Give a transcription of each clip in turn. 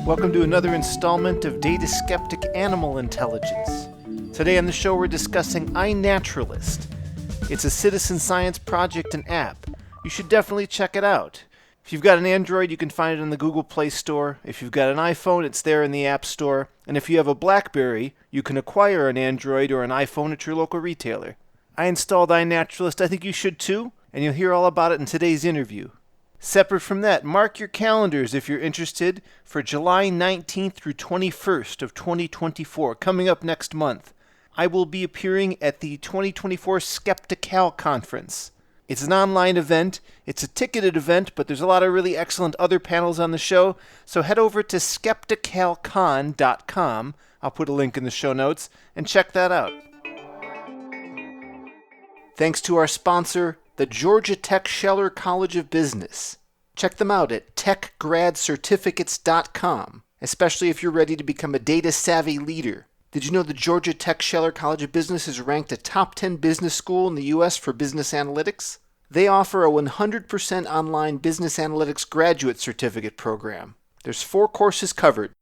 Welcome to another installment of Data Skeptic Animal Intelligence. Today on the show we're discussing iNaturalist. It's a citizen science project and app. You should definitely check it out. If you've got an Android, you can find it in the Google Play Store. If you've got an iPhone, it's there in the App Store. And if you have a BlackBerry, you can acquire an Android or an iPhone at your local retailer. I installed iNaturalist. I think you should too, and you'll hear all about it in today's interview. Separate from that, mark your calendars if you're interested for July 19th through 21st of 2024, coming up next month. I will be appearing at the 2024 Skeptical Conference. It's an online event. It's a ticketed event, but there's a lot of really excellent other panels on the show, so head over to skepticalcon.com. I'll put a link in the show notes, and check that out. Thanks to our sponsor, the Georgia Tech Scheller College of Business. Check them out at techgradcertificates.com, especially if you're ready to become a data-savvy leader. Did you know the Georgia Tech Scheller College of Business is ranked a top 10 business school in the U.S. for business analytics? They offer a 100% online business analytics graduate certificate program. There's 4 courses covered: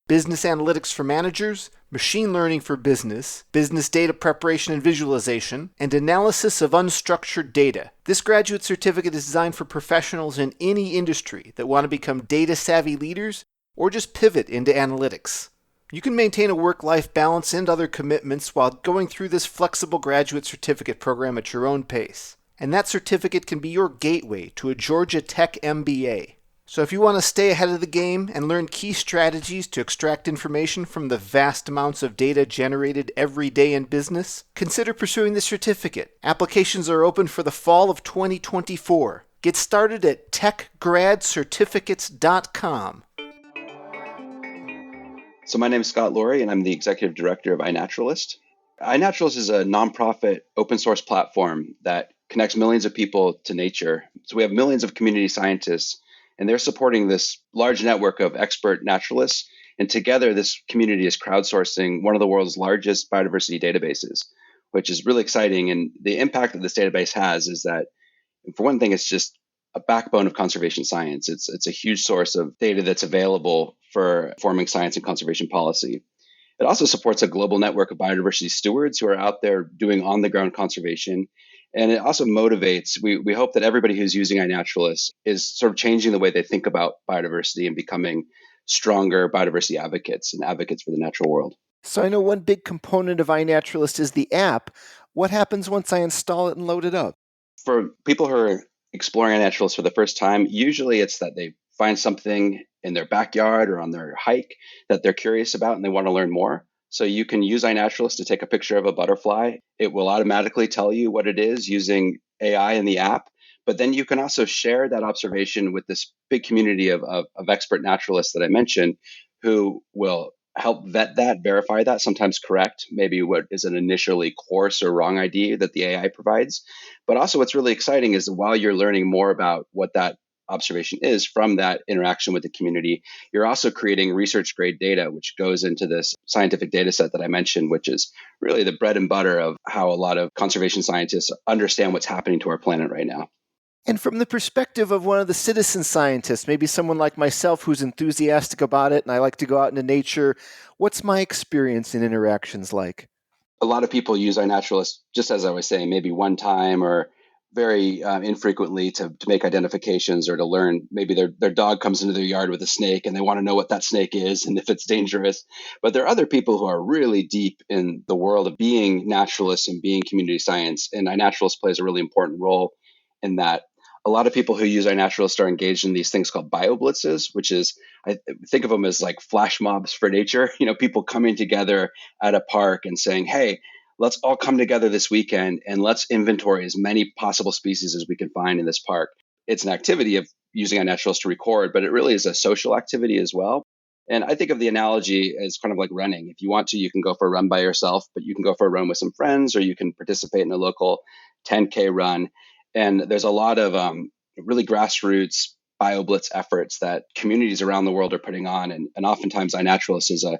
business analytics for managers, machine learning for business data preparation and visualization, and analysis of unstructured data. This graduate certificate is designed for professionals in any industry that want to become data-savvy leaders or just pivot into analytics. You can maintain a work-life balance and other commitments while going through this flexible graduate certificate program at your own pace. And that certificate can be your gateway to a Georgia Tech MBA. So if you want to stay ahead of the game and learn key strategies to extract information from the vast amounts of data generated every day in business, consider pursuing this certificate. Applications are open for the fall of 2024. Get started at techgradcertificates.com. So my name is Scott Laurie, and I'm the Executive Director of iNaturalist. iNaturalist is a nonprofit open source platform that connects millions of people to nature. So we have millions of community scientists, and they're supporting this large network of expert naturalists. And together, this community is crowdsourcing one of the world's largest biodiversity databases, which is really exciting. And the impact that this database has is that, for one thing, it's just a backbone of conservation science. It's a huge source of data that's available for forming science and conservation policy. It also supports a global network of biodiversity stewards who are out there doing on-the-ground conservation. And it also motivates, we hope that everybody who's using iNaturalist is sort of changing the way they think about biodiversity and becoming stronger biodiversity advocates and advocates for the natural world. So I know one big component of iNaturalist is the app. What happens once I install it and load it up? For people who are exploring iNaturalist for the first time, usually it's that they find something in their backyard or on their hike that they're curious about and they want to learn more. So you can use iNaturalist to take a picture of a butterfly. It will automatically tell you what it is using AI in the app. But then you can also share that observation with this big community of expert naturalists that I mentioned, who will help vet that, verify that, sometimes correct maybe what is an initially coarse or wrong idea that the AI provides. But also what's really exciting is while you're learning more about what that observation is from that interaction with the community, you're also creating research grade data, which goes into this scientific data set that I mentioned, which is really the bread and butter of how a lot of conservation scientists understand what's happening to our planet right now. And from the perspective of one of the citizen scientists, maybe someone like myself who's enthusiastic about it and I like to go out into nature, what's my experience in interactions like? A lot of people use iNaturalist, just as I was saying, maybe one time or very infrequently to make identifications or to learn. Maybe their dog comes into their yard with a snake and they want to know what that snake is and if it's dangerous. But there are other people who are really deep in the world of being naturalists and being community science. And iNaturalist plays a really important role in that. A lot of people who use iNaturalist are engaged in these things called bioblitzes, which is, I think of them as like flash mobs for nature. People coming together at a park and saying, hey, let's all come together this weekend and let's inventory as many possible species as we can find in this park. It's an activity of using iNaturalist to record, but it really is a social activity as well. And I think of the analogy as kind of like running. If you want to, you can go for a run by yourself, but you can go for a run with some friends, or you can participate in a local 10K run. And there's a lot of really grassroots bioblitz efforts that communities around the world are putting on. And oftentimes iNaturalist is an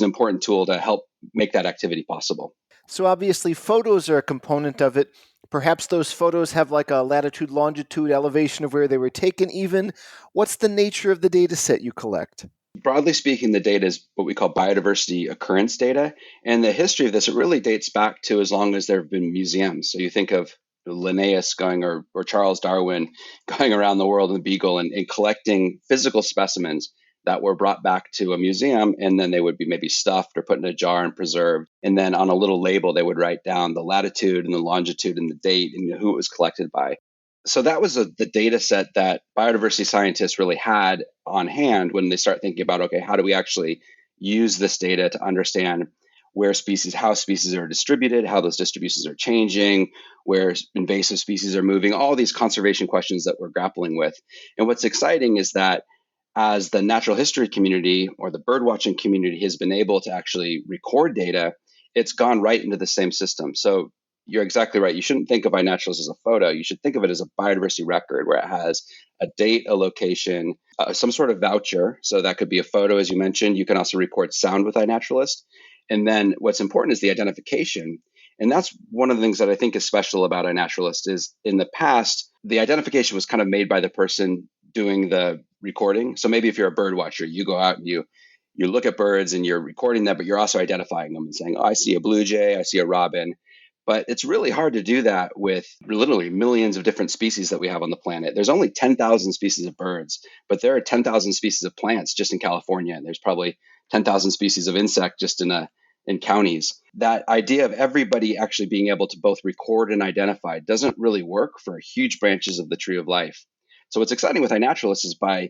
important tool to help make that activity possible. So obviously photos are a component of it. Perhaps those photos have like a latitude, longitude, elevation of where they were taken even. What's the nature of the data set you collect? Broadly speaking, the data is what we call biodiversity occurrence data. And the history of this, it really dates back to as long as there have been museums. So you think of Linnaeus going or Charles Darwin going around the world in the Beagle and collecting physical specimens that were brought back to a museum, and then they would be maybe stuffed or put in a jar and preserved. And then on a little label, they would write down the latitude and the longitude and the date and who it was collected by. So that was the data set that biodiversity scientists really had on hand when they start thinking about, okay, how do we actually use this data to understand how species are distributed, how those distributions are changing, where invasive species are moving, all these conservation questions that we're grappling with. And what's exciting is that as the natural history community or the birdwatching community has been able to actually record data, it's gone right into the same system. So you're exactly right. You shouldn't think of iNaturalist as a photo. You should think of it as a biodiversity record where it has a date, a location, some sort of voucher. So that could be a photo, as you mentioned. You can also record sound with iNaturalist. And then what's important is the identification. And that's one of the things that I think is special about iNaturalist is in the past, the identification was kind of made by the person doing the recording. So maybe if you're a bird watcher, you go out and you look at birds and you're recording them, but you're also identifying them and saying, oh, I see a blue jay, I see a robin. But it's really hard to do that with literally millions of different species that we have on the planet. There's only 10,000 species of birds, but there are 10,000 species of plants just in California, and there's probably 10,000 species of insect just in counties. That idea of everybody actually being able to both record and identify doesn't really work for huge branches of the tree of life. So what's exciting with iNaturalist is by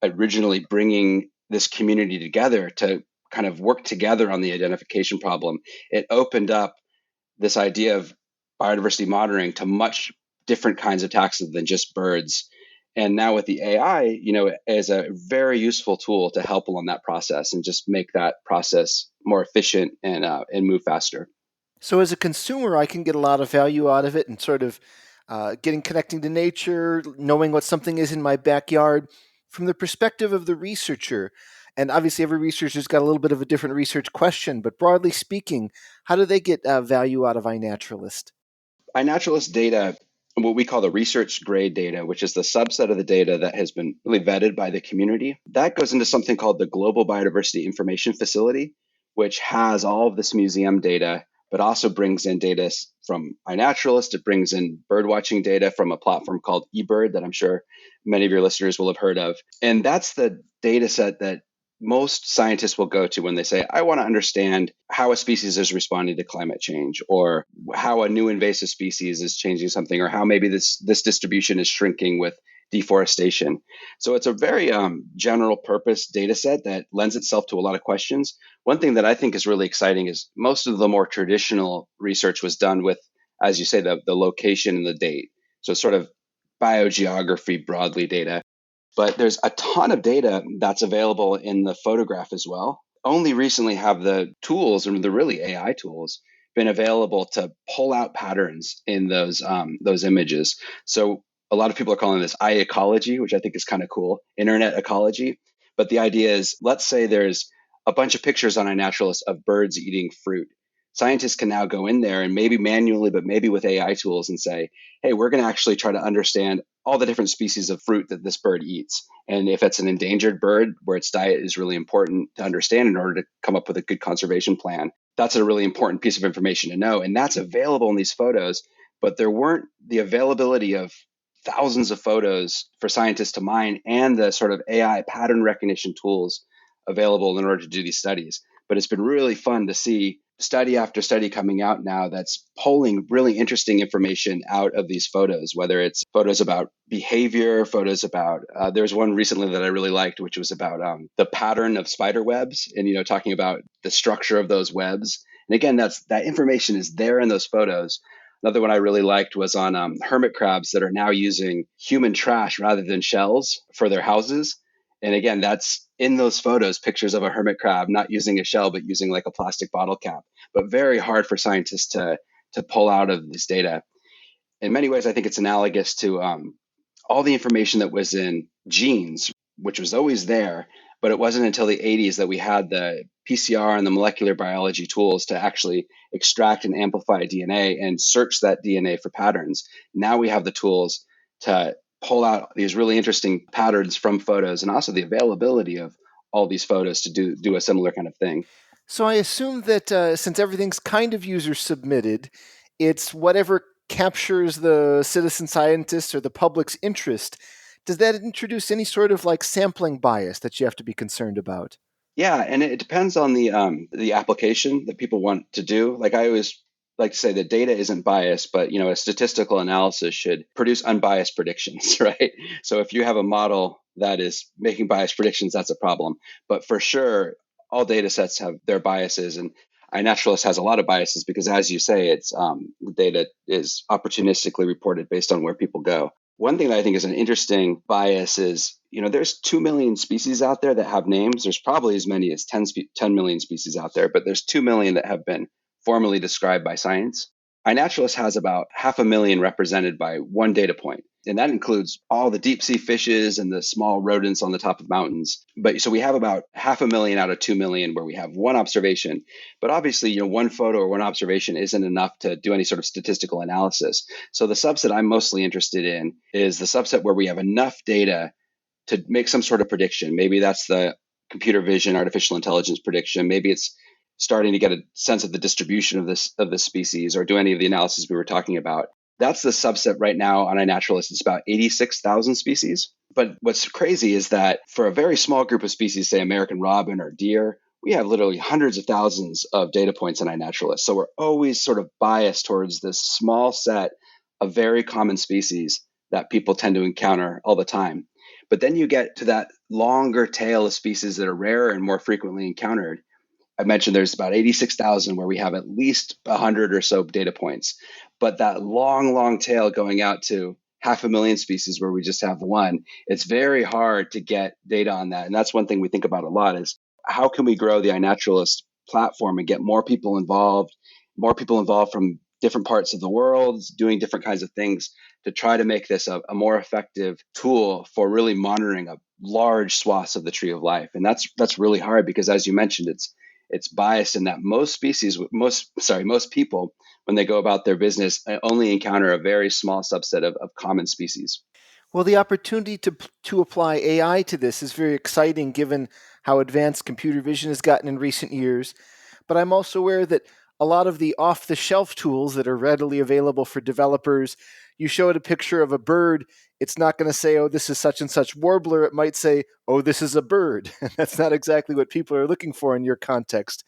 originally bringing this community together to kind of work together on the identification problem, it opened up this idea of biodiversity monitoring to much different kinds of taxa than just birds. And now with the AI, is a very useful tool to help along that process and just make that process more efficient and move faster. So as a consumer, I can get a lot of value out of it and sort of connecting to nature, knowing what something is in my backyard. From the perspective of the researcher, and obviously every researcher's got a little bit of a different research question, but broadly speaking, how do they get value out of iNaturalist? iNaturalist data, what we call the research grade data, which is the subset of the data that has been really vetted by the community, that goes into something called the Global Biodiversity Information Facility, which has all of this museum data, but also brings in data from iNaturalist. It brings in birdwatching data from a platform called eBird that I'm sure many of your listeners will have heard of. And that's the data set that most scientists will go to when they say, I want to understand how a species is responding to climate change, or how a new invasive species is changing something, or how maybe this distribution is shrinking with deforestation. So it's a very general purpose data set that lends itself to a lot of questions. One thing that I think is really exciting is most of the more traditional research was done with, as you say, the location and the date. So sort of biogeography broadly data. But there's a ton of data that's available in the photograph as well. Only recently have the tools, and the really AI tools, been available to pull out patterns in those images. So a lot of people are calling this ecology, which I think is kind of cool, internet ecology. But the idea is, let's say there's a bunch of pictures on iNaturalist of birds eating fruit. Scientists can now go in there and maybe manually, but maybe with AI tools and say, hey, we're going to actually try to understand all the different species of fruit that this bird eats. And if it's an endangered bird where its diet is really important to understand in order to come up with a good conservation plan, that's a really important piece of information to know. And that's available in these photos, but there weren't the availability of thousands of photos for scientists to mine and the sort of AI pattern recognition tools available in order to do these studies. But it's been really fun to see study after study coming out now that's pulling really interesting information out of these photos, whether it's photos about behavior, photos about, there's one recently that I really liked, which was about the pattern of spider webs and, talking about the structure of those webs. And again, that information is there in those photos. Another one I really liked was on hermit crabs that are now using human trash rather than shells for their houses. And again, that's in those photos, pictures of a hermit crab not using a shell, but using like a plastic bottle cap, but very hard for scientists to pull out of this data. In many ways, I think it's analogous to all the information that was in genes, which was always there, but it wasn't until the 80s that we had the PCR and the molecular biology tools to actually extract and amplify DNA and search that DNA for patterns. Now we have the tools to pull out these really interesting patterns from photos and also the availability of all these photos to do a similar kind of thing. So I assume that since everything's kind of user submitted, it's whatever captures the citizen scientists or the public's interest. Does that introduce any sort of like sampling bias that you have to be concerned about? Yeah, and it depends on the application that people want to do. Like I always like to say that data isn't biased, but a statistical analysis should produce unbiased predictions, right? So if you have a model that is making biased predictions, that's a problem. But for sure, all data sets have their biases, and iNaturalist has a lot of biases because, as you say, it's the data is opportunistically reported based on where people go. One thing that I think is an interesting bias is, there's 2 million species out there that have names. There's probably as many as 10 million species out there, but there's 2 million that have been formally described by science. iNaturalist has about 500,000 represented by one data point. And that includes all the deep sea fishes and the small rodents on the top of mountains. But so we have about 500,000 out of 2 million where we have one observation. But obviously, one photo or one observation isn't enough to do any sort of statistical analysis. So the subset I'm mostly interested in is the subset where we have enough data to make some sort of prediction. Maybe that's the computer vision, artificial intelligence prediction. Maybe it's starting to get a sense of the distribution of this species, or do any of the analysis we were talking about. That's the subset right now on iNaturalist. It's about 86,000 species. But what's crazy is that for a very small group of species, say American robin or deer, we have literally hundreds of thousands of data points in iNaturalist. So we're always sort of biased towards this small set of very common species that people tend to encounter all the time. But then you get to that longer tail of species that are rarer and more frequently encountered. I mentioned there's about 86,000 where we have at least 100 or so data points. But that long, long tail going out to 500,000 species where we just have one, it's very hard to get data on that. And that's one thing we think about a lot is how can we grow the iNaturalist platform and get more people involved from different parts of the world, doing different kinds of things to try to make this a more effective tool for really monitoring a large swaths of the tree of life. And that's really hard because, as you mentioned, it's biased in that most people, when they go about their business, only encounter a very small subset of common species. Well, the opportunity to apply AI to this is very exciting given how advanced computer vision has gotten in recent years. But I'm also aware that a lot of the off the shelf tools that are readily available for developers, you show it a picture of a bird, it's not going to say, oh, this is such and such warbler. It might say, oh, this is a bird. And that's not exactly what people are looking for in your context.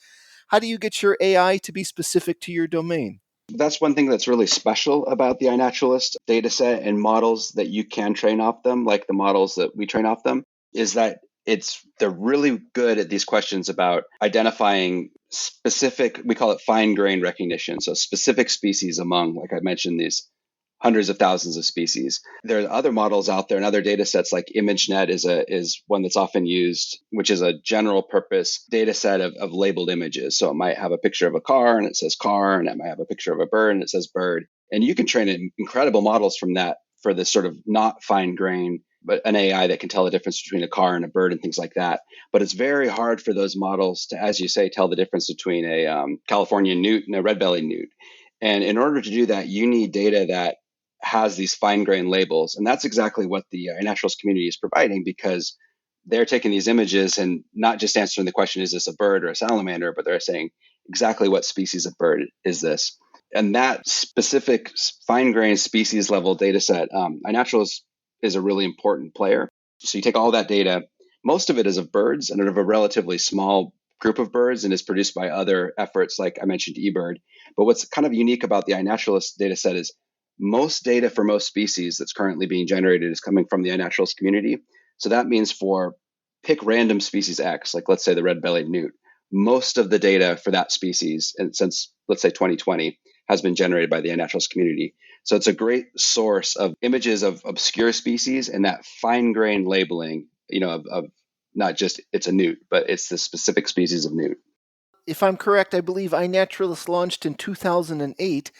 How do you get your AI to be specific to your domain? That's one thing that's really special about the iNaturalist data set and models that you can train off them, like the models that we train off them, is that they're really good at these questions about identifying specific, we call it fine grained recognition. So specific species among, like I mentioned, these hundreds of thousands of species. There are other models out there and other data sets like ImageNet is one that's often used, which is a general purpose data set of labeled images. So it might have a picture of a car and it says car, and it might have a picture of a bird and it says bird. And you can train incredible models from that for this sort of not fine grained, but an AI that can tell the difference between a car and a bird and things like that. But it's very hard for those models to, as you say, tell the difference between a California newt and a red-bellied newt. And in order to do that, you need data that has these fine-grained labels. And that's exactly what the iNaturalist community is providing, because they're taking these images and not just answering the question, is this a bird or a salamander, but they're saying exactly what species of bird is this. And that specific fine-grained species level data set, iNaturalist is a really important player. So you take all that data, most of it is of birds and of a relatively small group of birds, and is produced by other efforts like I mentioned eBird. But what's kind of unique about the iNaturalist data set is most data for most species that's currently being generated is coming from the iNaturalist community. So that means for pick random species X, like let's say the red-bellied newt, most of the data for that species, and since let's say 2020, has been generated by the iNaturalist community. So it's a great source of images of obscure species and that fine-grained labeling, of not just it's a newt, but it's the specific species of newt. If I'm correct, I believe iNaturalist launched in 2008.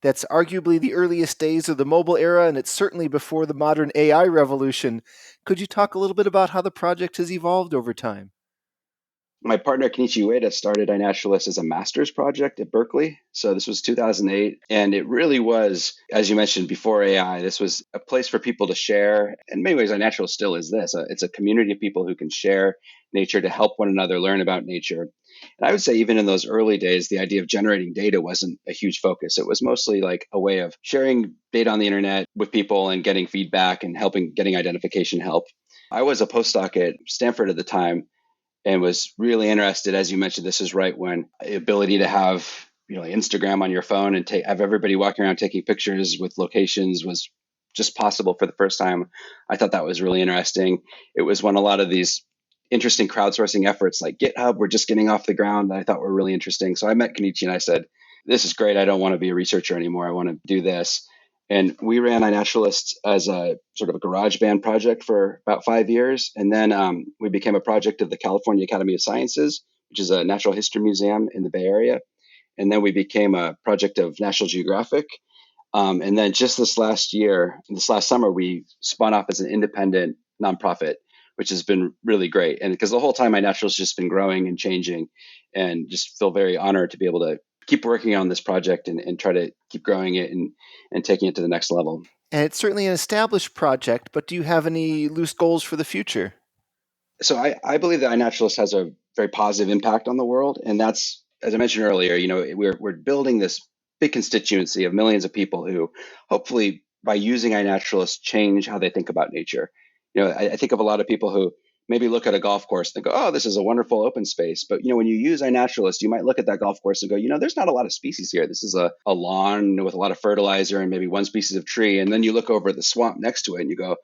That's arguably the earliest days of the mobile era, and it's certainly before the modern AI revolution. Could you talk a little bit about how the project has evolved over time? My partner Kenichi Ueda started iNaturalist as a master's project at Berkeley. So this was 2008. And it really was, as you mentioned before AI, this was a place for people to share. In many ways, iNaturalist still is this. It's a community of people who can share nature to help one another learn about nature. And I would say even in those early days, the idea of generating data wasn't a huge focus. It was mostly like a way of sharing data on the internet with people and getting feedback and helping getting identification help. I was a postdoc at Stanford at the time and was really interested. As you mentioned, this is right when the ability to have Instagram on your phone and have everybody walking around taking pictures with locations was just possible for the first time. I thought that was really interesting. It was when a lot of these interesting crowdsourcing efforts like GitHub were just getting off the ground that I thought were really interesting. So I met Kenichi and I said, this is great. I don't want to be a researcher anymore. I want to do this. And we ran iNaturalist as a sort of a garage band project for about 5 years. And then we became a project of the California Academy of Sciences, which is a natural history museum in the Bay Area. And then we became a project of National Geographic. And then just this last summer, we spun off as an independent nonprofit, which has been really great. And because the whole time iNaturalist has just been growing and changing, and just feel very honored to be able to keep working on this project and try to keep growing it and taking it to the next level. And it's certainly an established project, but do you have any loose goals for the future? So I believe that iNaturalist has a very positive impact on the world. And that's, as I mentioned earlier, we're building this big constituency of millions of people who hopefully by using iNaturalist change how they think about nature. I think of a lot of people who maybe look at a golf course and go, oh, this is a wonderful open space. But, when you use iNaturalist, you might look at that golf course and go, there's not a lot of species here. This is a lawn with a lot of fertilizer and maybe one species of tree. And then you look over at the swamp next to it and you go,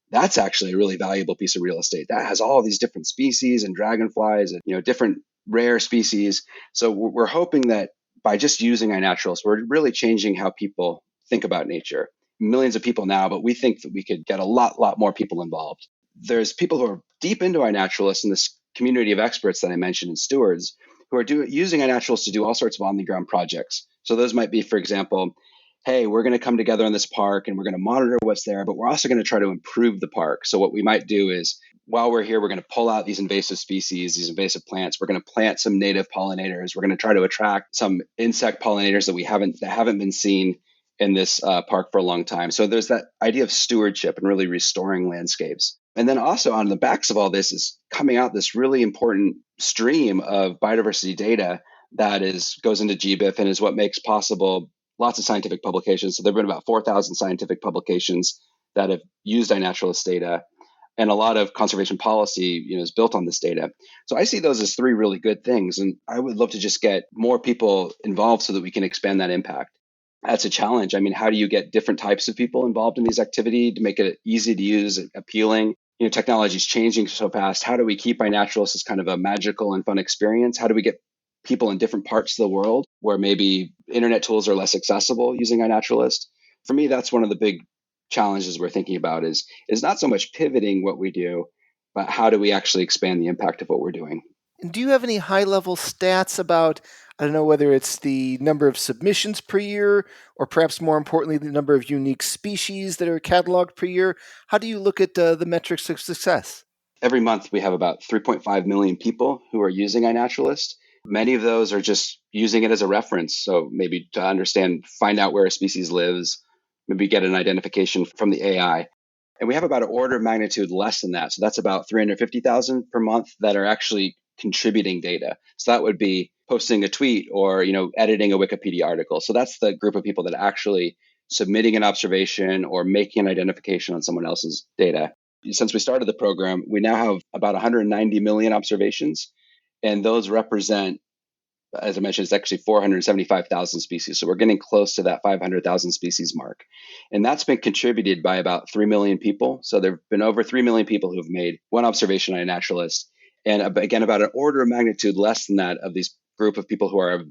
that's actually a really valuable piece of real estate. That has all these different species and dragonflies and different rare species. So we're hoping that by just using iNaturalist, we're really changing how people think about nature. Millions of people now, but we think that we could get a lot more people involved. There's people who are deep into iNaturalist in this community of experts that I mentioned and stewards who are using iNaturalist to do all sorts of on the ground projects. So those might be, for example, hey, we're going to come together in this park and we're going to monitor what's there, but we're also going to try to improve the park. So what we might do is while we're here, we're going to pull out these invasive species, these invasive plants. We're going to plant some native pollinators. We're going to try to attract some insect pollinators that haven't been seen in this park for a long time. So there's that idea of stewardship and really restoring landscapes. And then also on the backs of all this is coming out this really important stream of biodiversity data that goes into GBIF and is what makes possible lots of scientific publications. So there have been about 4,000 scientific publications that have used iNaturalist data, and a lot of conservation policy, is built on this data. So I see those as three really good things, and I would love to just get more people involved so that we can expand that impact. That's a challenge. I mean, how do you get different types of people involved in these activities to make it easy to use, appealing? Technology is changing so fast. How do we keep iNaturalist as kind of a magical and fun experience? How do we get people in different parts of the world where maybe internet tools are less accessible using iNaturalist? For me, that's one of the big challenges we're thinking about is not so much pivoting what we do, but how do we actually expand the impact of what we're doing? And do you have any high-level stats about, I don't know, whether it's the number of submissions per year, or perhaps more importantly, the number of unique species that are cataloged per year? How do you look at the metrics of success? Every month, we have about 3.5 million people who are using iNaturalist. Many of those are just using it as a reference. So maybe to find out where a species lives, maybe get an identification from the AI. And we have about an order of magnitude less than that. So that's about 350,000 per month that are actually contributing data. So that would be posting a tweet or, editing a Wikipedia article. So that's the group of people that are actually submitting an observation or making an identification on someone else's data. Since we started the program, we now have about 190 million observations, and those represent, as I mentioned, it's actually 475,000 species. So we're getting close to that 500,000 species mark. And that's been contributed by about 3 million people. So there have been over 3 million people who have made one observation on iNaturalist. And again, about an order of magnitude less than that of these group of people who are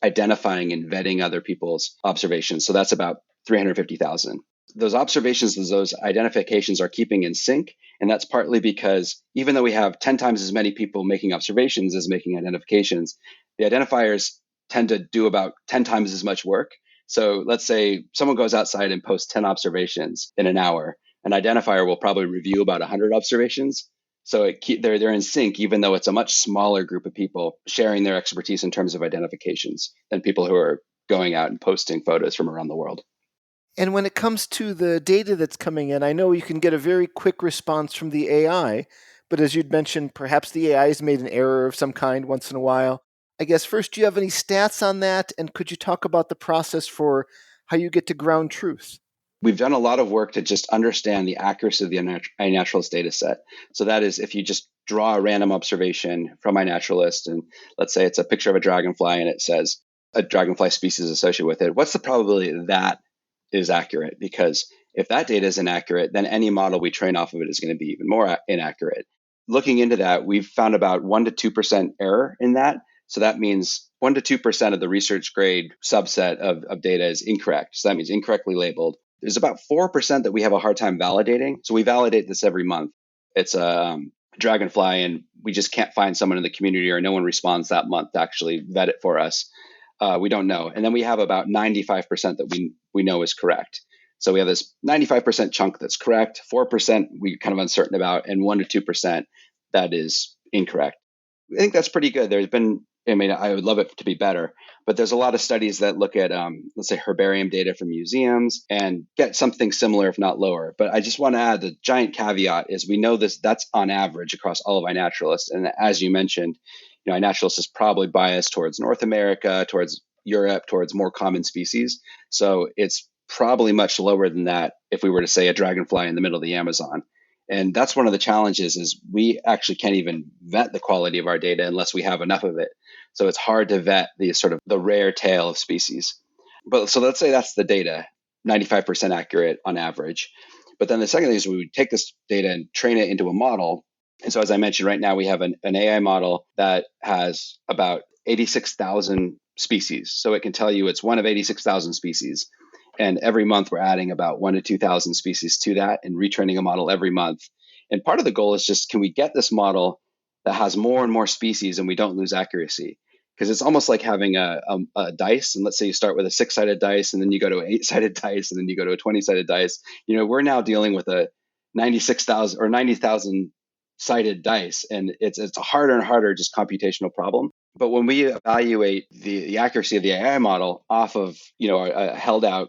identifying and vetting other people's observations. So that's about 350,000. Those observations, those identifications are keeping in sync. And that's partly because even though we have 10 times as many people making observations as making identifications, the identifiers tend to do about 10 times as much work. So let's say someone goes outside and posts 10 observations in an hour. An identifier will probably review about 100 observations. So they're in sync, even though it's a much smaller group of people sharing their expertise in terms of identifications than people who are going out and posting photos from around the world. And when it comes to the data that's coming in, I know you can get a very quick response from the AI, but as you'd mentioned, perhaps the AI has made an error of some kind once in a while. I guess first, do you have any stats on that? And could you talk about the process for how you get to ground truth? We've done a lot of work to just understand the accuracy of the iNaturalist data set. So that is, if you just draw a random observation from iNaturalist, and let's say it's a picture of a dragonfly and it says a dragonfly species associated with it, what's the probability that is accurate? Because if that data is inaccurate, then any model we train off of it is going to be even more inaccurate. Looking into that, we've found about 1% to 2% error in that. So that means 1% to 2% of the research grade subset of data is incorrect. So that means incorrectly labeled. There's about 4% that we have a hard time validating. So we validate this every month. It's a dragonfly, and we just can't find someone in the community, or no one responds that month to actually vet it for us. We don't know. And then we have about 95% that we know is correct. So we have this 95% chunk that's correct, 4% we're kind of uncertain about, and 1% to 2% that is incorrect. I think that's pretty good. There's been, I mean, I would love it to be better, but there's a lot of studies that look at, let's say, herbarium data from museums and get something similar, if not lower. But I just want to add the giant caveat is we know that's on average across all of iNaturalist. And as you mentioned, iNaturalist is probably biased towards North America, towards Europe, towards more common species. So it's probably much lower than that if we were to say a dragonfly in the middle of the Amazon. And that's one of the challenges is we actually can't even vet the quality of our data unless we have enough of it. So it's hard to vet the sort of the rare tail of species. But so let's say that's the data, 95% accurate on average. But then the second thing is we would take this data and train it into a model. And so as I mentioned, right now we have an AI model that has about 86,000 species. So it can tell you it's one of 86,000 species. And every month we're adding about 1 to 2,000 species to that and retraining a model every month. And part of the goal is just, can we get this model that has more and more species and we don't lose accuracy? Because it's almost like having a dice. And let's say you start with a 6-sided dice, and then you go to an 8-sided dice, and then you go to a 20-sided dice. We're now dealing with a 96,000 or 90,000 sided dice, and it's a harder and harder just computational problem. But when we evaluate the accuracy of the AI model off of a held out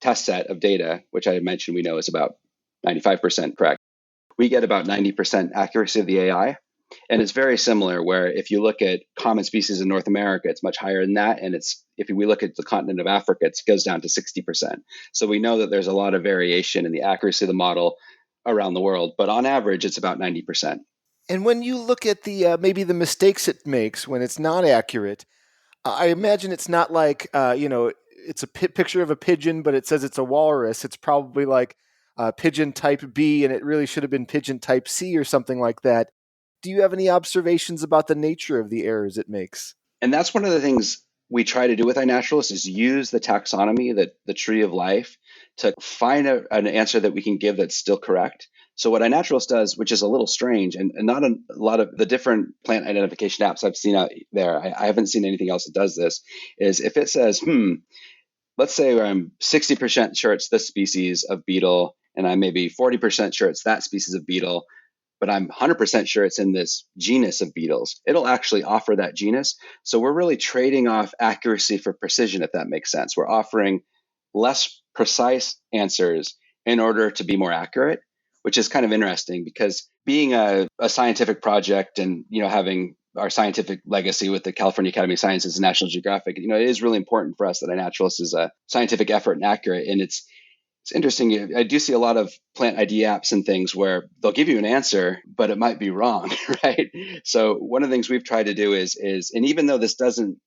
test set of data, which I mentioned we know is about 95% correct, we get about 90% accuracy of the AI. And it's very similar where if you look at common species in North America, it's much higher than that. And if we look at the continent of Africa, it goes down to 60%. So we know that there's a lot of variation in the accuracy of the model around the world, but on average, it's about 90%. And when you look at the maybe the mistakes it makes when it's not accurate, I imagine it's not like it's a picture of a pigeon, but it says it's a walrus. It's probably like pigeon type B, and it really should have been pigeon type C or something like that. Do you have any observations about the nature of the errors it makes? And that's one of the things we try to do with iNaturalist is use the taxonomy, the tree of life, to find an answer that we can give that's still correct. So what iNaturalist does, which is a little strange, and not a lot of the different plant identification apps I've seen out there, I haven't seen anything else that does this, is if it says, let's say I'm 60% sure it's this species of beetle, and I'm maybe 40% sure it's that species of beetle, but I'm 100% sure it's in this genus of beetles, it'll actually offer that genus. So we're really trading off accuracy for precision, if that makes sense. We're offering less precise answers in order to be more accurate, which is kind of interesting because being a scientific project and having our scientific legacy with the California Academy of Sciences and National Geographic, it is really important for us that iNaturalist is a scientific effort and accurate. And it's interesting. I do see a lot of plant ID apps and things where they'll give you an answer, but it might be wrong, right? So one of the things we've tried to do is, and even though this doesn't,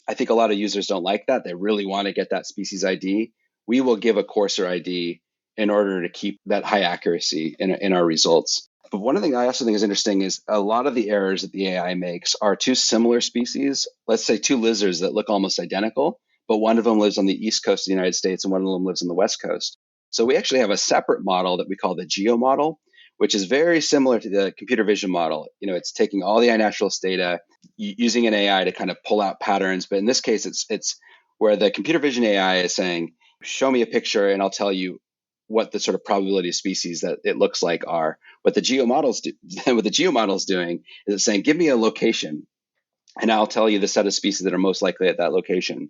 I think a lot of users don't like that. They really want to get that species ID. We will give a courser ID in order to keep that high accuracy in our results. But one of the things I also think is interesting is a lot of the errors that the AI makes are two similar species. Let's say two lizards that look almost identical, but one of them lives on the East Coast of the United States and one of them lives on the West Coast. So we actually have a separate model that we call the geo model, which is very similar to the computer vision model. It's taking all the iNaturalist data, using an AI to kind of pull out patterns. But in this case, it's where the computer vision AI is saying, show me a picture and I'll tell you what the sort of probability of species that it looks like are. What the geomodels do, what the geomodel's doing is it's saying, give me a location, and I'll tell you the set of species that are most likely at that location.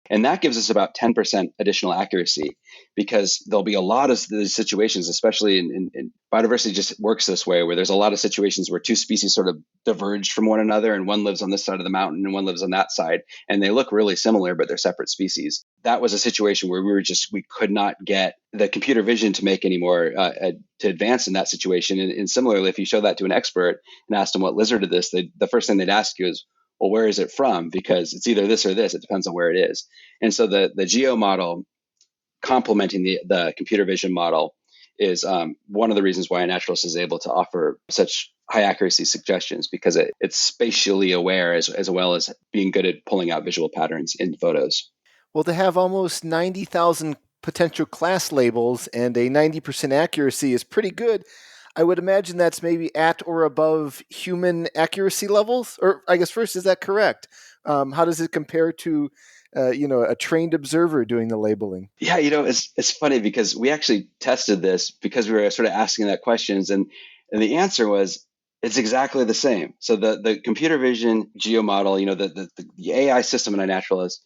And that gives us about 10% additional accuracy, because there'll be a lot of these situations, especially in biodiversity just works this way, where there's a lot of situations where two species sort of diverged from one another, and one lives on this side of the mountain and one lives on that side. And they look really similar, but they're separate species. That was a situation where we could not get the computer vision to make any more, to advance in that situation. And similarly, if you show that to an expert and ask them what lizard it is, the first thing they'd ask you is, well, where is it from? Because it's either this or this. It depends on where it is. And so the geo model complementing the computer vision model is one of the reasons why iNaturalist is able to offer such high accuracy suggestions, because it's spatially aware as well as being good at pulling out visual patterns in photos. Well, to have almost 90,000 potential class labels and a 90% accuracy is pretty good. I would imagine that's maybe at or above human accuracy levels. Or I guess first, is that correct? How does it compare to, a trained observer doing the labeling? Yeah, it's funny because we actually tested this because we were sort of asking that questions, and the answer was it's exactly the same. So the computer vision geo model, the AI system in iNaturalist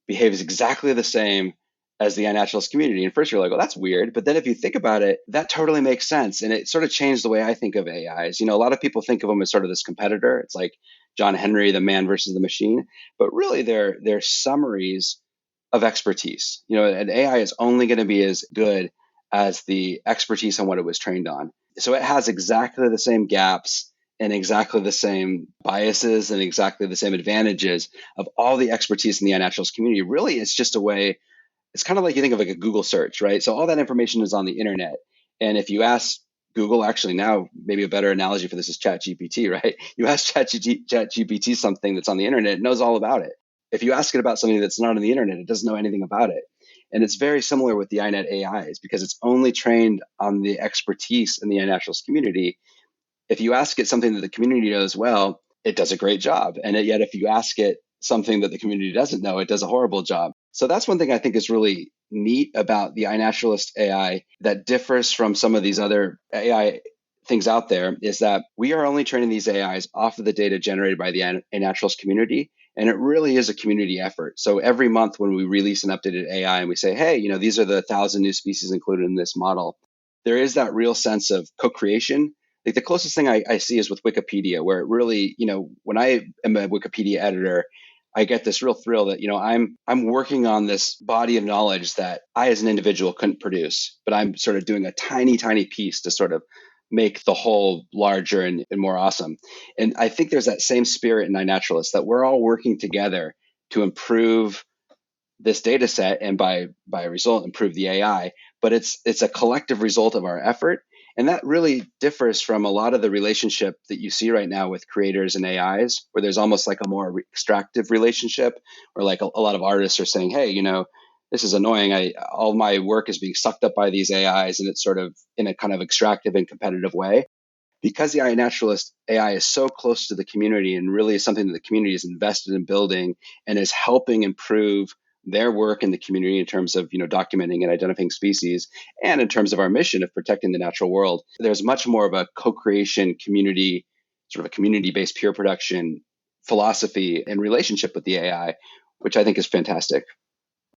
behaves exactly the same as the iNaturalist community. And first you're like, well, that's weird. But then if you think about it, that totally makes sense. And it sort of changed the way I think of AIs. A lot of people think of them as sort of this competitor. It's like John Henry, the man versus the machine. But really they're summaries of expertise. An AI is only going to be as good as the expertise on what it was trained on. So it has exactly the same gaps and exactly the same biases and exactly the same advantages of all the expertise in the iNaturalist community. Really, it's just a way, it's kind of like you think of like a Google search, right? So all that information is on the internet. And if you ask Google, actually now maybe a better analogy for this is ChatGPT, right? You ask ChatGPT something that's on the internet, it knows all about it. If you ask it about something that's not on the internet, it doesn't know anything about it. And it's very similar with the iNet AIs because it's only trained on the expertise in the iNaturalist community. If you ask it something that the community knows well, it does a great job. And yet, if you ask it something that the community doesn't know, it does a horrible job. So that's one thing I think is really neat about the iNaturalist AI that differs from some of these other AI things out there, is that we are only training these AIs off of the data generated by the iNaturalist community. And it really is a community effort. So every month when we release an updated AI and we say, hey, these are the 1,000 new species included in this model, there is that real sense of co-creation. Like the closest thing I see is with Wikipedia, where it really, when I am a Wikipedia editor, I get this real thrill that, I'm working on this body of knowledge that I as an individual couldn't produce, but I'm sort of doing a tiny, tiny piece to sort of make the whole larger and more awesome. And I think there's that same spirit in iNaturalist, that we're all working together to improve this data set and by result improve the AI, but it's a collective result of our effort. And that really differs from a lot of the relationship that you see right now with creators and AIs, where there's almost like a more extractive relationship, or like a lot of artists are saying, hey, this is annoying. All my work is being sucked up by these AIs, and it's sort of in a kind of extractive and competitive way. Because the iNaturalist AI is so close to the community and really is something that the community is invested in building and is helping improve their work in the community in terms of documenting and identifying species, and in terms of our mission of protecting the natural world, there's much more of a co-creation community, sort of a community-based peer production philosophy and relationship with the AI, which I think is fantastic.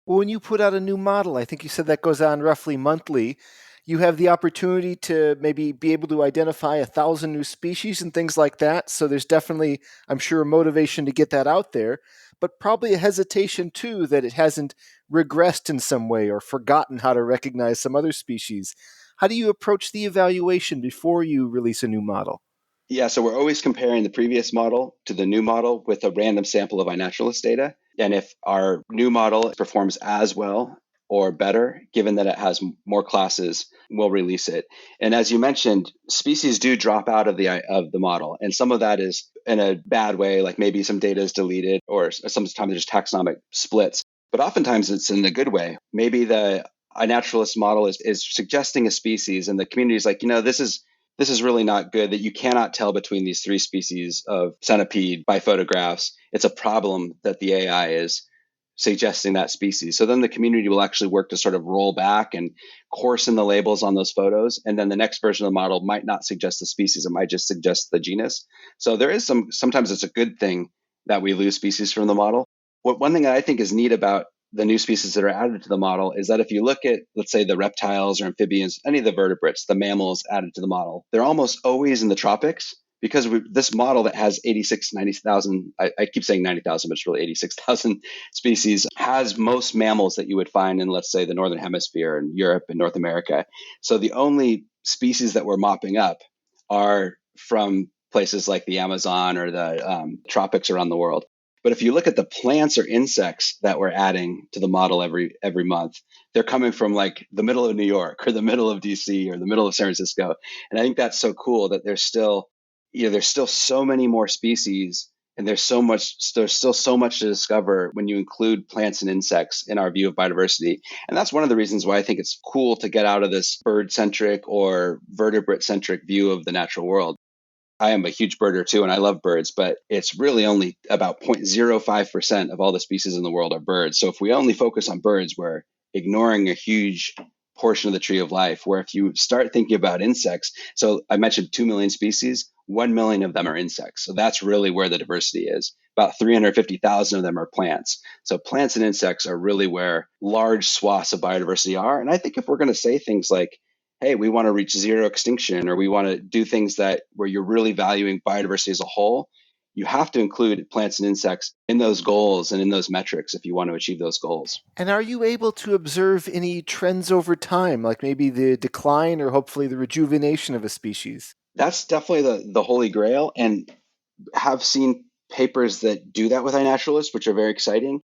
Well, when you put out a new model, I think you said that goes on roughly monthly, you have the opportunity to maybe be able to identify 1,000 new species and things like that. So there's definitely, I'm sure, a motivation to get that out there, but probably a hesitation too that it hasn't regressed in some way or forgotten how to recognize some other species. How do you approach the evaluation before you release a new model? Yeah, so we're always comparing the previous model to the new model with a random sample of iNaturalist data. And if our new model performs as well or better, given that it has more classes, we'll release it. And as you mentioned, species do drop out of the model, and some of that is in a bad way, like maybe some data is deleted, or sometimes there's taxonomic splits. But oftentimes it's in a good way. Maybe the iNaturalist model is suggesting a species, and the community is like, this is really not good, that you cannot tell between these three species of centipede by photographs. It's a problem that the AI is suggesting that species. So then the community will actually work to sort of roll back and coarsen the labels on those photos. And then the next version of the model might not suggest the species, it might just suggest the genus. So there is sometimes it's a good thing that we lose species from the model. One thing that I think is neat about the new species that are added to the model is that if you look at, let's say, the reptiles or amphibians, any of the vertebrates, the mammals added to the model, they're almost always in the tropics because this model that has 86, 90,000, I keep saying 90,000, but it's really 86,000 species, has most mammals that you would find in, let's say, the Northern Hemisphere and Europe and North America. So the only species that we're mopping up are from places like the Amazon or the tropics around the world. But if you look at the plants or insects that we're adding to the model every month, they're coming from like the middle of New York or the middle of DC or the middle of San Francisco. And I think that's so cool that there's still so many more species and there's still so much to discover when you include plants and insects in our view of biodiversity. And that's one of the reasons why I think it's cool to get out of this bird-centric or vertebrate-centric view of the natural world. I am a huge birder too, and I love birds, but it's really only about 0.05% of all the species in the world are birds. So if we only focus on birds, we're ignoring a huge portion of the tree of life. Where if you start thinking about insects, so I mentioned 2 million species, 1 million of them are insects. So that's really where the diversity is. About 350,000 of them are plants. So plants and insects are really where large swaths of biodiversity are. And I think if we're going to say things like, hey, we want to reach zero extinction, or we want to do things that where you're really valuing biodiversity as a whole, you have to include plants and insects in those goals and in those metrics if you want to achieve those goals. And are you able to observe any trends over time, like maybe the decline or hopefully the rejuvenation of a species? That's definitely the holy grail, and have seen papers that do that with iNaturalist, which are very exciting.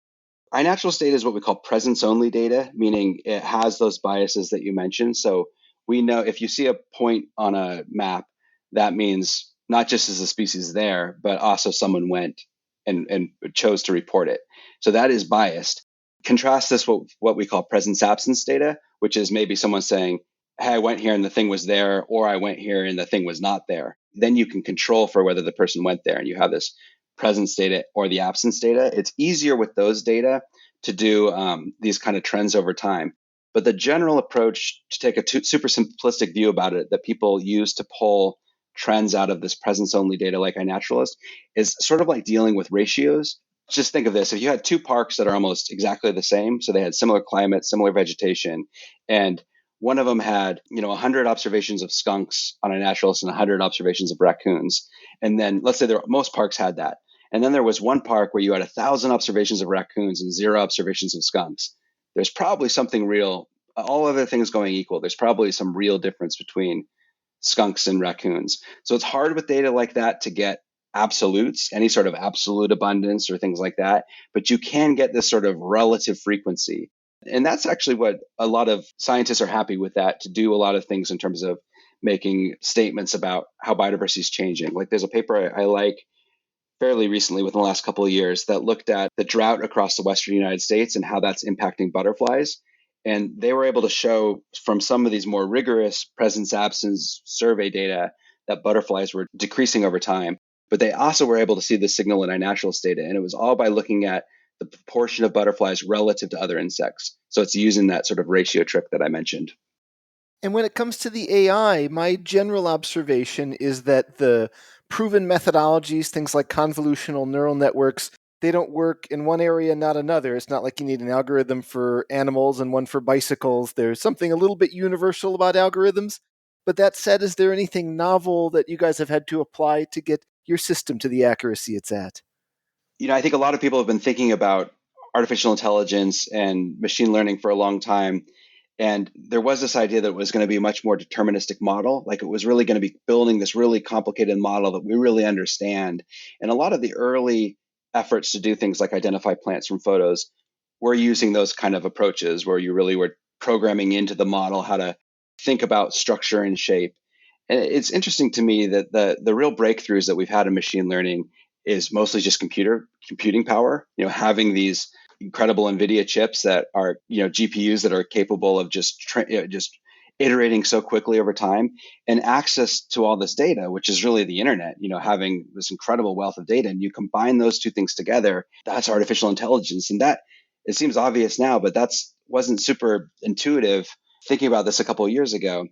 iNaturalist data is what we call presence only data, meaning it has those biases that you mentioned. So we know if you see a point on a map, that means not just is the species there, but also someone went and chose to report it. So that is biased. Contrast this with what we call presence absence data, which is maybe someone saying, hey, I went here and the thing was there, or I went here and the thing was not there. Then you can control for whether the person went there and you have this presence data or the absence data. It's easier with those data to do these kind of trends over time. But the general approach, to take a super simplistic view about it, that people use to pull trends out of this presence only data like iNaturalist, is sort of like dealing with ratios. Just think of this. If you had two parks that are almost exactly the same, so they had similar climate, similar vegetation, and one of them had, 100 observations of skunks on iNaturalist and 100 observations of raccoons. And then let's say most parks had that. And then there was one park where you had 1,000 observations of raccoons and 0 observations of skunks. There's probably something real. All other things going equal, there's probably some real difference between skunks and raccoons. So it's hard with data like that to get absolutes, any sort of absolute abundance or things like that. But you can get this sort of relative frequency. And that's actually what a lot of scientists are happy with, that to do a lot of things in terms of making statements about how biodiversity is changing. Like there's a paper I like fairly recently within the last couple of years that looked at the drought across the Western United States and how that's impacting butterflies. And they were able to show from some of these more rigorous presence absence survey data that butterflies were decreasing over time. But they also were able to see the signal in iNaturalist data. And it was all by looking at the proportion of butterflies relative to other insects. So it's using that sort of ratio trick that I mentioned. And when it comes to the AI, my general observation is that the proven methodologies, things like convolutional neural networks, they don't work in one area, not another. It's not like you need an algorithm for animals and one for bicycles. There's something a little bit universal about algorithms. But that said, is there anything novel that you guys have had to apply to get your system to the accuracy it's at? I think a lot of people have been thinking about artificial intelligence and machine learning for a long time. And there was this idea that it was going to be a much more deterministic model. Like it was really going to be building this really complicated model that we really understand. And a lot of the early efforts to do things like identify plants from photos were using those kind of approaches where you really were programming into the model how to think about structure and shape. And it's interesting to me that the real breakthroughs that we've had in machine learning is mostly just computing power. Having these incredible NVIDIA chips that are GPUs that are capable of just iterating so quickly over time, and access to all this data, which is really the internet. Having this incredible wealth of data, and you combine those two things together, that's artificial intelligence, and that It seems obvious now, but that's wasn't super intuitive thinking about this a couple of years ago.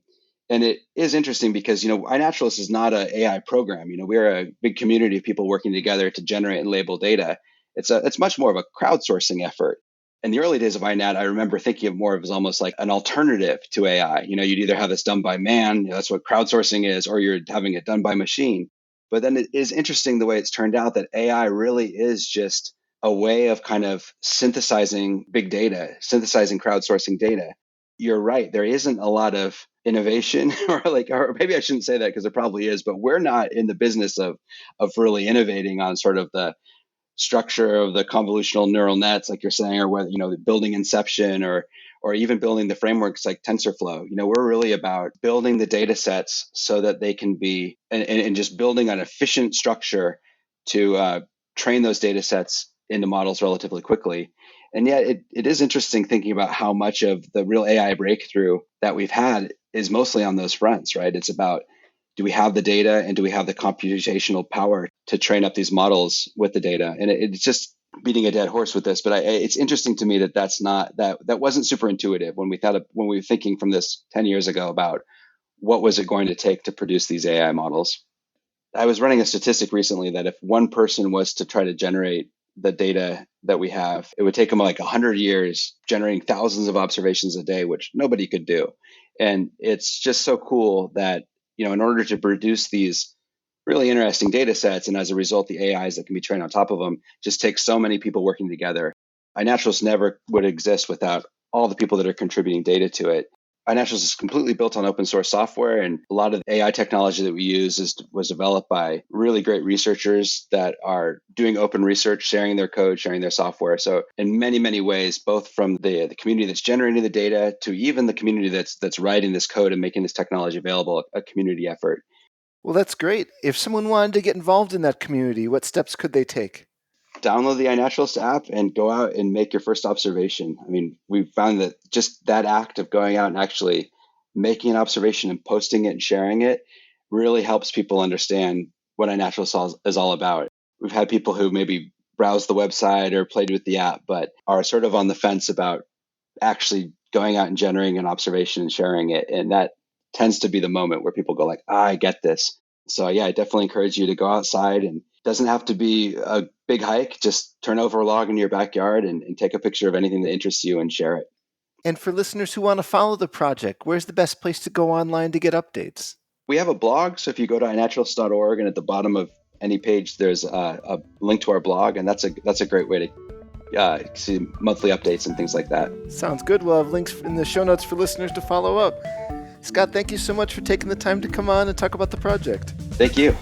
And it is interesting because, iNaturalist is not an AI program. We're a big community of people working together to generate and label data. It's much more of a crowdsourcing effort. In the early days of iNat, I remember thinking of more of as almost like an alternative to AI. You'd either have this done by man, that's what crowdsourcing is, or you're having it done by machine. But then it is interesting the way it's turned out that AI really is just a way of kind of synthesizing big data, synthesizing crowdsourcing data. You're right. There isn't a lot of innovation or maybe I shouldn't say that because there probably is, but we're not in the business of really innovating on sort of the structure of the convolutional neural nets, like you're saying, or whether, building inception or even building the frameworks like TensorFlow. We're really about building the data sets so that they can be, and just building an efficient structure to train those data sets into models relatively quickly. And yet it is interesting thinking about how much of the real AI breakthrough that we've had is mostly on those fronts, right? It's about, do we have the data and do we have the computational power to train up these models with the data? And it's just beating a dead horse with this, but it's interesting to me that wasn't super intuitive when we were thinking from this 10 years ago about what was it going to take to produce these AI models. I was running a statistic recently that if one person was to try to generate the data that we have, it would take them like 100 years generating thousands of observations a day, which nobody could do. And it's just so cool that, in order to produce these really interesting data sets, and as a result, the AIs that can be trained on top of them, just takes so many people working together. iNaturalist never would exist without all the people that are contributing data to it. iNaturalist is completely built on open source software, and a lot of the AI technology that we use was developed by really great researchers that are doing open research, sharing their code, sharing their software. So in many, many ways, both from the community that's generating the data to even the community that's writing this code and making this technology available, a community effort. Well, that's great. If someone wanted to get involved in that community, what steps could they take? Download the iNaturalist app and go out and make your first observation. I mean, we found that just that act of going out and actually making an observation and posting it and sharing it really helps people understand what iNaturalist is all about. We've had people who maybe browsed the website or played with the app, but are sort of on the fence about actually going out and generating an observation and sharing it. And that tends to be the moment where people go like, I get this. So yeah, I definitely encourage you to go outside, and it doesn't have to be a big hike. Just turn over a log in your backyard and take a picture of anything that interests you and share it. And for listeners who want to follow the project, where's the best place to go online to get updates? We have a blog. So if you go to iNaturalist.org, and at the bottom of any page, there's a link to our blog. And that's a great way to see monthly updates and things like that. Sounds good. We'll have links in the show notes for listeners to follow up. Scott, thank you so much for taking the time to come on and talk about the project. Thank you.